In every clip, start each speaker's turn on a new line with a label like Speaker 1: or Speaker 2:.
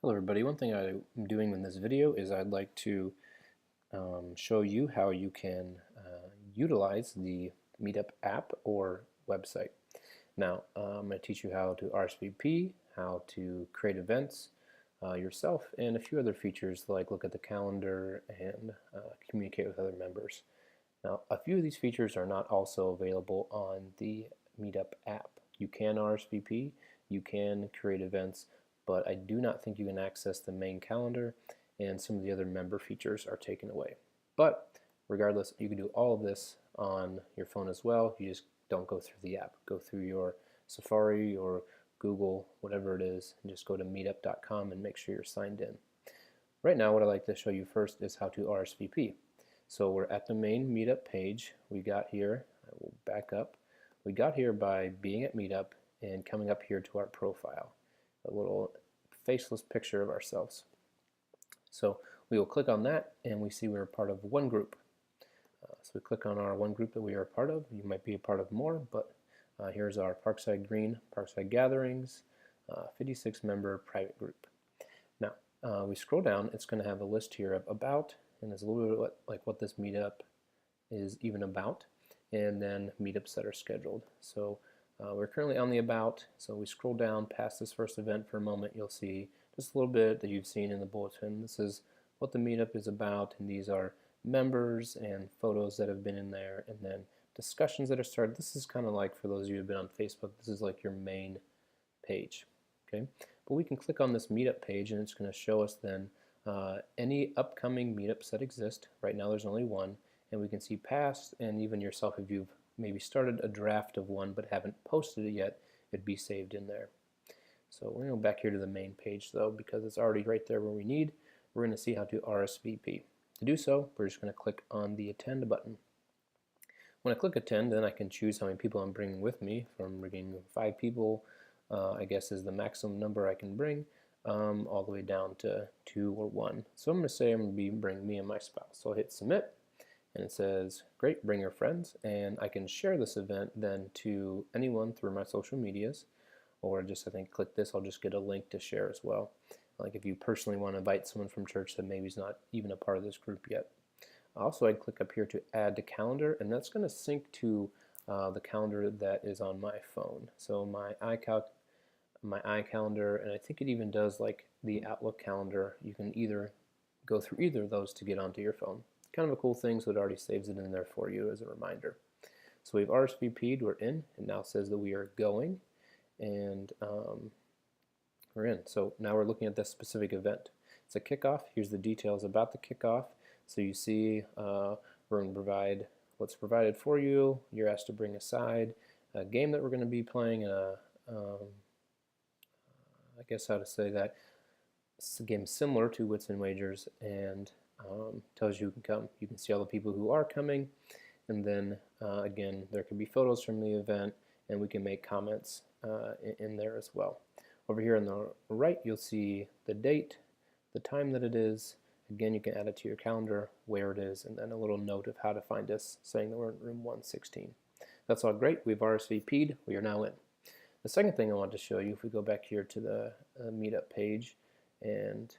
Speaker 1: Hello everybody. One thing I'm doing in this video is I'd like to show you how you can utilize the Meetup app or website. Now I'm going to teach you how to RSVP, how to create events yourself, and a few other features like look at the calendar and communicate with other members. Now a few of these features are not also available on the Meetup app. You can RSVP, you can create events, but I do not think you can access the main calendar, and some of the other member features are taken away. But regardless, you can do all of this on your phone as well. You just don't go through the app. Go through your Safari or Google, whatever it is, and just go to meetup.com and make sure you're signed in. Right now, what I'd like to show you first is how to RSVP. So we're at the main Meetup page. We got here, I will back up. We got here by being at Meetup and coming up here to our profile, a little faceless picture of ourselves. So we will click on that and we see we're part of one group. So we click on our one group that we are a part of. You might be a part of more, but here's our Parkside Green, Parkside Gatherings, 56 member private group. Now we scroll down, it's going to have a list here of about, and there's a little bit like what this meetup is even about, and then meetups that are scheduled. So we're currently on the about, so we scroll down past this first event for a moment, you'll see just a little bit that you've seen in the bulletin. This is what the meetup is about, and these are members and photos that have been in there, and then discussions that are started. This is kind of like, for those of you who have been on Facebook, this is like your main page. Okay, but we can click on this meetup page and it's going to show us then any upcoming meetups that exist. Right now there's only one, and we can see past, and even yourself, if you've maybe started a draft of one but haven't posted it yet, it'd be saved in there. So we're going to go back here to the main page though, because it's already right there where we need. We're going to see how to RSVP. To do so, we're just going to click on the attend button. When I click attend, then I can choose how many people I'm bringing with me. From bringing 5 people, I guess is the maximum number I can bring, all the way down to 2 or 1. So I'm going to say I'm going to be bringing me and my spouse. So I'll hit submit. And it says, great, bring your friends, and I can share this event then to anyone through my social medias, or just, I think, click this, I'll just get a link to share as well. Like if you personally want to invite someone from church that maybe is not even a part of this group yet. Also, I'd click up here to add to calendar, and that's going to sync to the calendar that is on my phone. So my iCalendar, and I think it even does like the Outlook calendar. You can either go through either of those to get onto your phone. Kind of a cool thing, so it already saves it in there for you as a reminder. So we've RSVP'd, we're in, and now says that we are going, and we're in. So now we're looking at this specific event. It's a kickoff. Here's the details about the kickoff. So you see we're going to provide what's provided for you. You're asked to bring a side, a game that we're going to be playing, I guess how to say that. It's a game similar to Wits and Wagers, and tells you who can come. You can see all the people who are coming, and then again there can be photos from the event, and we can make comments in there as well. Over here on the right you'll see the date, the time that it is. Again, you can add it to your calendar, where it is, and then a little note of how to find us, saying that we're in room 116. That's all great. We've RSVP'd. We are now in. The second thing I want to show you, if we go back here to the Meetup page and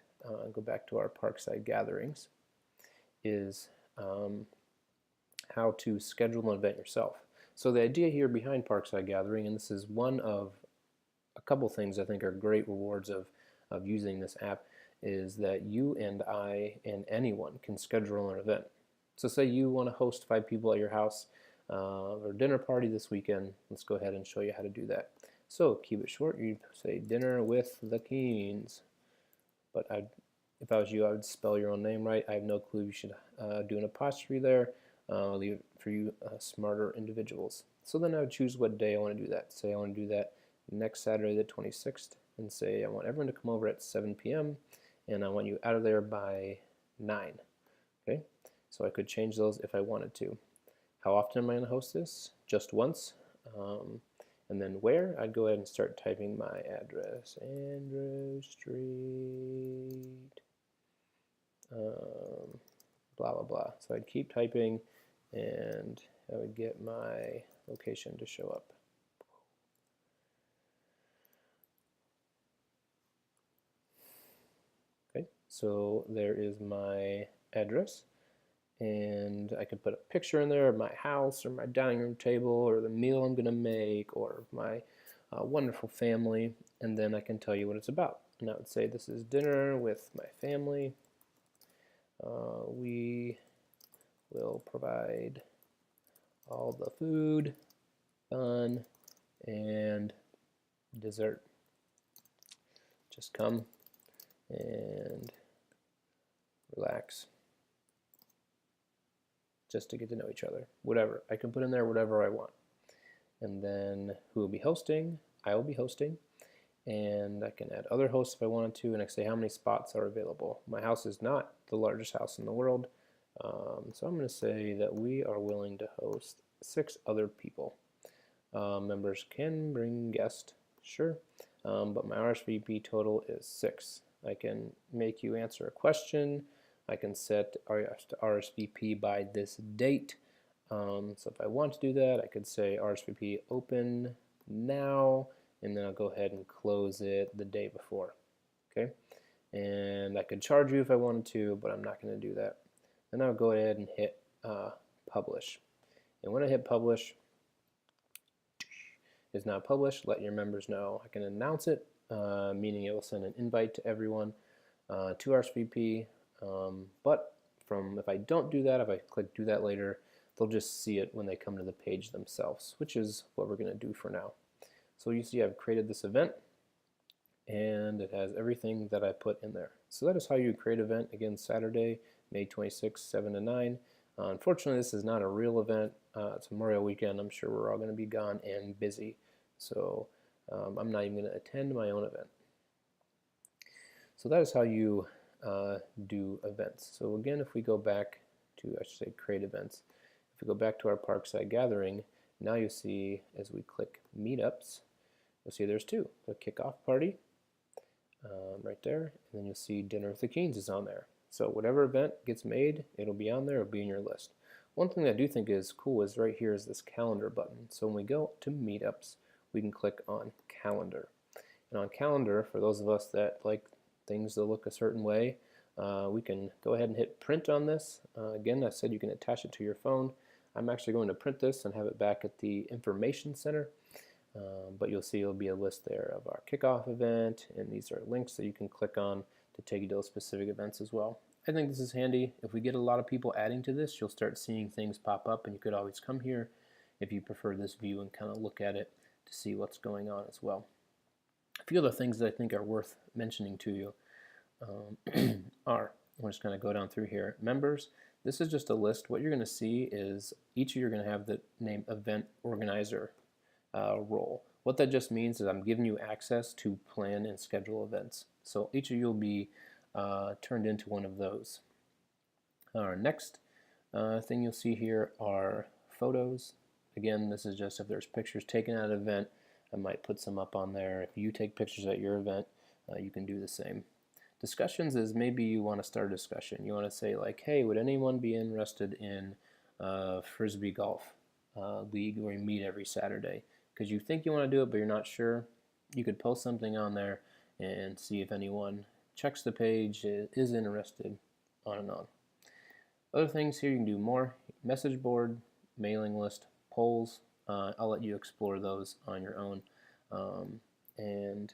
Speaker 1: go back to our Parkside Gatherings, is how to schedule an event yourself. So the idea here behind Parkside Gathering, and this is one of a couple things I think are great rewards of using this app, is that you and I and anyone can schedule an event. So say you want to host 5 people at your house or dinner party this weekend. Let's go ahead and show you how to do that. So keep it short. You say dinner with the Keens. But if I was you, I would spell your own name right. I have no clue. You should do an apostrophe there. I'll leave it for you smarter individuals. So then I would choose what day I want to do that. Say I want to do that next Saturday the 26th, and say I want everyone to come over at 7 p.m. and I want you out of there by 9. Okay, so I could change those if I wanted to. How often am I going to host this? Just once. And then where? I'd go ahead and start typing my address. Andrew Street, blah, blah, blah. So I'd keep typing, and I would get my location to show up. So there is my address, and I can put a picture in there of my house or my dining room table or the meal I'm going to make or my wonderful family, and then I can tell you what it's about. And I would say this is dinner with my family. We will provide all the food, fun, and dessert. Just come and relax, just to get to know each other. Whatever. I can put in there whatever I want. And then who will be hosting? I will be hosting. And I can add other hosts if I wanted to, and I can say how many spots are available. My house is not the largest house in the world, so I'm going to say that we are willing to host 6 other people. Members can bring guests, sure, but my RSVP total is 6. I can make you answer a question. I can set RSVP by this date. So if I want to do that, I could say RSVP open now, and then I'll go ahead and close it the day before. Okay, and I could charge you if I wanted to, but I'm not going to do that. Then I'll go ahead and hit publish. And when I hit publish, it's now published. Let your members know. I can announce it, meaning it will send an invite to everyone to RSVP. But if I don't do that, if I click do that later, they'll just see it when they come to the page themselves, which is what we're going to do for now. So you see I've created this event, and it has everything that I put in there. So that is how you create an event. Again, Saturday, May 26th, 7 to 9. Unfortunately, this is not a real event. It's a Memorial weekend. I'm sure we're all going to be gone and busy. So I'm not even going to attend my own event. So that is how you do events. So again, if we go back to, I should say, create events. If we go back to our Parkside Gathering, now you see as we click Meetups, you'll see there's 2. The kickoff party right there, and then you'll see Dinner with the Keens is on there. So whatever event gets made, it'll be on there, it'll be in your list. One thing that I do think is cool is right here is this calendar button. So when we go to Meetups, we can click on Calendar. And on Calendar, for those of us that like things to look a certain way, we can go ahead and hit print on this. Again, I said you can attach it to your phone. I'm actually going to print this and have it back at the Information Center. But you'll see it'll be a list there of our kickoff event, and these are links that you can click on to take you to those specific events as well. I think this is handy. If we get a lot of people adding to this, you'll start seeing things pop up, and you could always come here if you prefer this view and kind of look at it to see what's going on as well. A few other things that I think are worth mentioning to you are, we're just going to go down through here. Members, this is just a list. What you're going to see is each of you are going to have the name Event Organizer role. What that just means is I'm giving you access to plan and schedule events. So each of you will be turned into one of those. Our next thing you'll see here are photos. Again, this is just if there's pictures taken at an event, I might put some up on there. If you take pictures at your event, you can do the same. Discussions is maybe you want to start a discussion. You want to say like, hey, would anyone be interested in Frisbee golf league where we meet every Saturday? Because you think you want to do it, but you're not sure. You could post something on there and see if anyone checks the page, is interested, on and on. Other things here, you can do more. Message board, mailing list, polls. I'll let you explore those on your own. And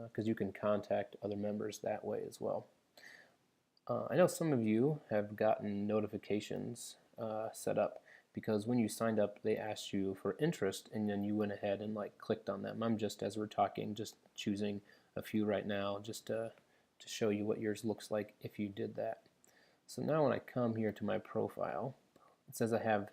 Speaker 1: because you can contact other members that way as well. I know some of you have gotten notifications set up because when you signed up they asked you for interest and then you went ahead and like clicked on them. I'm just, as we're talking, just choosing a few right now just to show you what yours looks like if you did that. So now when I come here to my profile, it says I have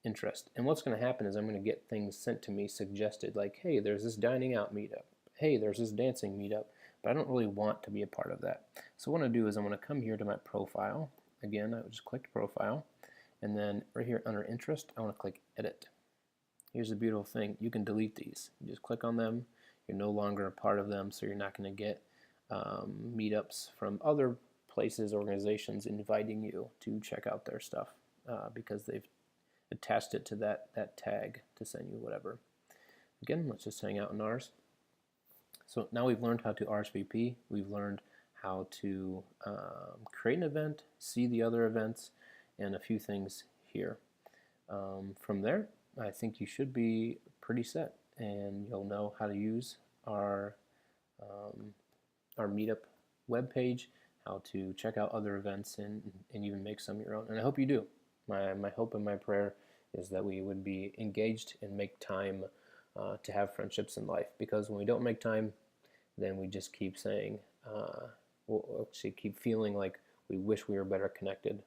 Speaker 1: interest, and what's going to happen is I'm going to get things sent to me suggested, like, hey, there's this dining out meetup, hey, there's this dancing meetup, but I don't really want to be a part of that. So what I'm going to do is I'm going to come here to my profile. Again, I would just click profile, and then right here under interest, I want to click edit. Here's the beautiful thing, you can delete these. You just click on them, you're no longer a part of them, so you're not going to get meetups from other places, organizations inviting you to check out their stuff because they've attached it to that tag to send you whatever. Again, let's just hang out in ours. So now we've learned how to RSVP. We've learned how to create an event, see the other events, and a few things here. From there, I think you should be pretty set, and you'll know how to use our Meetup webpage, how to check out other events, and even make some of your own. And I hope you do. My hope and my prayer is that we would be engaged and make time to have friendships in life. Because when we don't make time, then we just keep saying, we'll actually keep feeling like we wish we were better connected.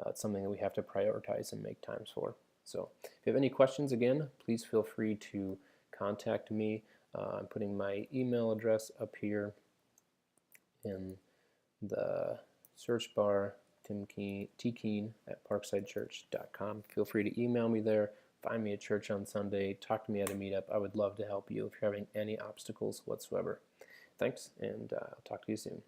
Speaker 1: It's something that we have to prioritize and make times for. So if you have any questions, again, please feel free to contact me. I'm putting my email address up here in the search bar, tkeene@parksidechurch.com. Feel free to email me there, find me at church on Sunday, talk to me at a meetup. I would love to help you if you're having any obstacles whatsoever. Thanks, and I'll talk to you soon.